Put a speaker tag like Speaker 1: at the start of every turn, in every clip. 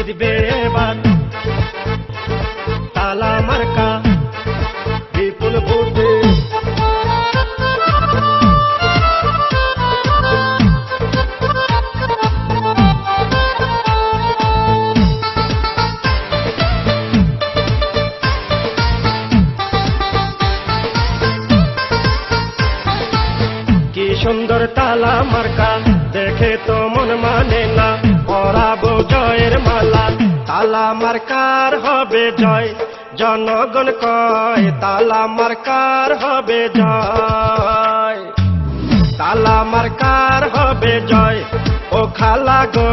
Speaker 1: জিতবে এবার তালা মার্কা বিপুল ভোটে। কি সুন্দর তালা মার্কা দেখে তো মন মানে না, পরাবো জয়ের মালা। তালা মার্কার হবে জয়, জনগণ কয় তালা মার্কার হবে জয়। তালা মার্কার হবে জয় ও খালা গো,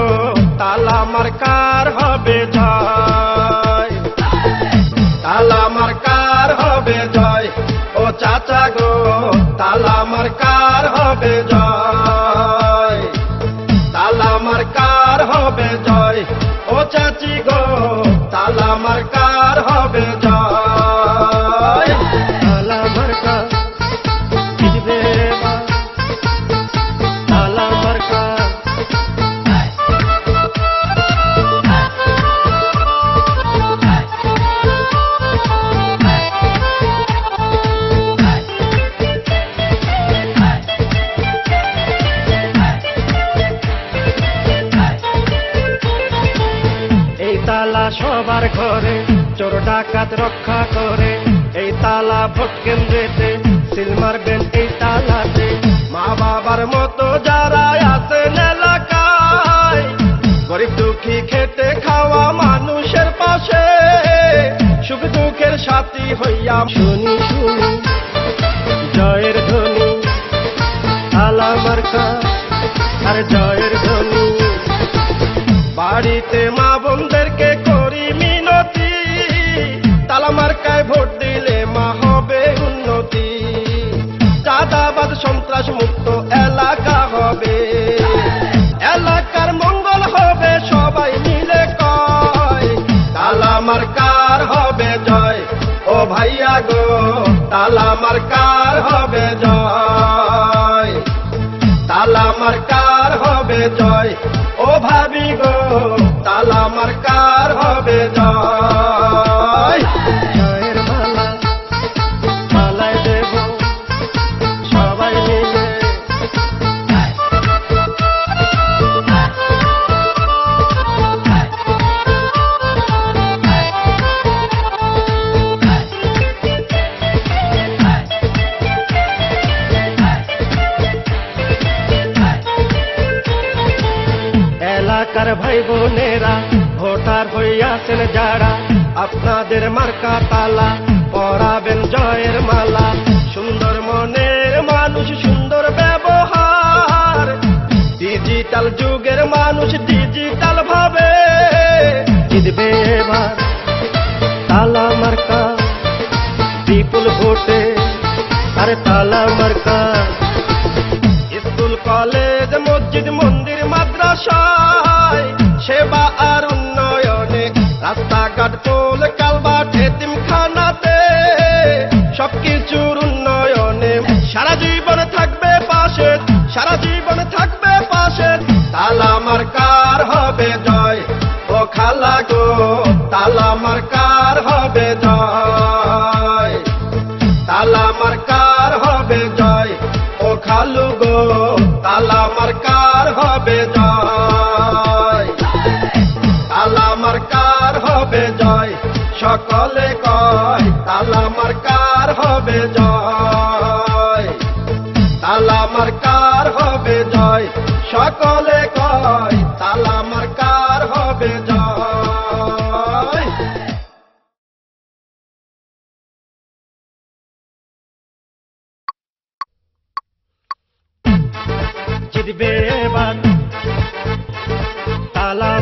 Speaker 1: তালা মার্কার হবে জয়। তালা মার্কার হবে জয় ও চাচা গো, তালা মার্কার হবে জয়। তালা মার্কার হবে জয় ও চাচি গো, তালা মার্কার হবে জয়। তালা মার্কা জিতবে এবার তালা মার্কা। এই তালা সবার ঘরে চোর ডাকাত রক্ষা করে, এই তালা ভোট কেন্দ্রেতে সিল মারবেন এই তালাতে। মা বাবার মতো যারা আছেন এলাকায়, গরিব দুঃখী খেটে খাওয়া মানুষের পাশে, সুখ দুঃখের সাথী হইয়া শুনি শুনি জয়ের ধ্বনি। তালা মার্কা আর জয়ের ধ্বনি। বাড়িতে মা বোনদেরকে করি মিনতি, তালা মার্কায় ভোট দিলে মা হবে উন্নতি। চাঁদাবাদ সন্ত্রাস মুক্ত এলাকা হবে, এলাকার মঙ্গল হবে সবাই মিলে কয় তালা মার্কার হবে জয় ও ভাইয়া গো, তালা মার্কার হবে জয়। তালা মার্কার হবে জয় ও ভাবি গো, তালা মার্কার হবে জয়। জয়ের মালা মালায় দেব সবাই মিলে। এলাকার ভাই বোনেরা ভোটার হইয়াছেন যারা, আপনাদের মার্কা তালা পরাবেন জয়ের মালা। সুন্দর মনের মানুষ সুন্দর ব্যবহার, ডিজিটাল যুগের মানুষ ডিজিটাল ভাবে। জিতবে এবার তালা মার্কা বিপুল ভোটে, আরে তালা মার্কা। স্কুল কলেজ মসজিদ মন্দির মাদ্রাসায় সেবা আর উন্নয়নে, রাস্তাঘাট পোল কালভার্ট এতিমখানাতে, সবকিছুর উন্নয়নে সারা জীবন থাকবে পাশে, সারা জীবন থাকবে পাশে। তালা মার্কার হবে জয় ও খালা গো, তালা মার্কার হবে জয়। তালা মার্কার হবে জয় ও খালু গো, তালা মার্কার হবে জয়। তালা মার্কার হবে জয় সকলে কয় তালা মার্কার হবে জয়। তালা মার্কার হবে জয় সকলে কয় তালা মার্কার হবে জয়। জিতবে এবার তালা